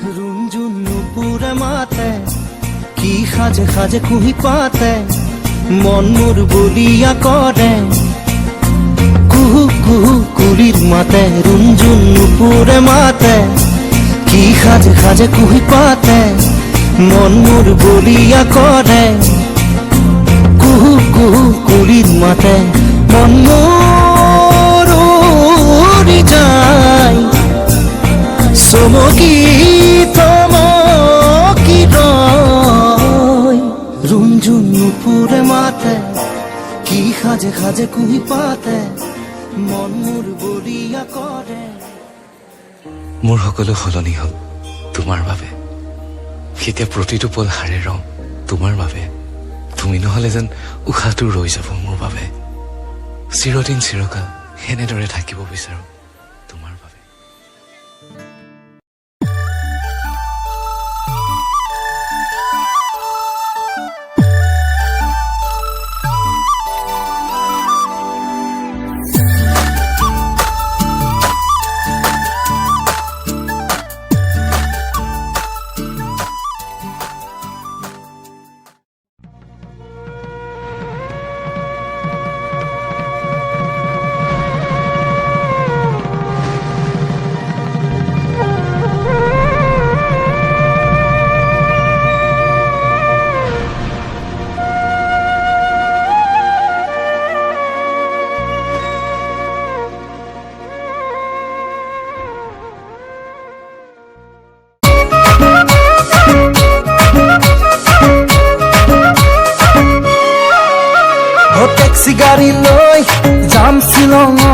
रुंजुन नुपुरे माते की खाजे खाजे कुही पाते मन मोर बलिया करे कुहू कुहू कुलिर माते रुंजुन नुपुरे माते की खाजे खाजे कुही पाते मन मोर बलिया करे कुहू कुहू कुलिर माते मन मोर उड़ी जाय चमकी थमकी रয় रुंजुन নুপুরে মাতে কি খাজে খাজে কুহি পাতে মন মোর বলিয়া কৰে মোৰ সকলো সলনি হ'ল তোমাৰ বাবে এতিয়া প্ৰতিটো পল হাৰে ৰং তোমাৰ বাবে তুমি নহলে যেন উশাহটো ৰৈ যাব মোৰ বাবে চিৰদিন চিৰকাল এনেদৰে থাকিব বিচাৰো তোমাৰ বাবে টেক্সি গাড়ী লৈ যাম শ্বিলঙত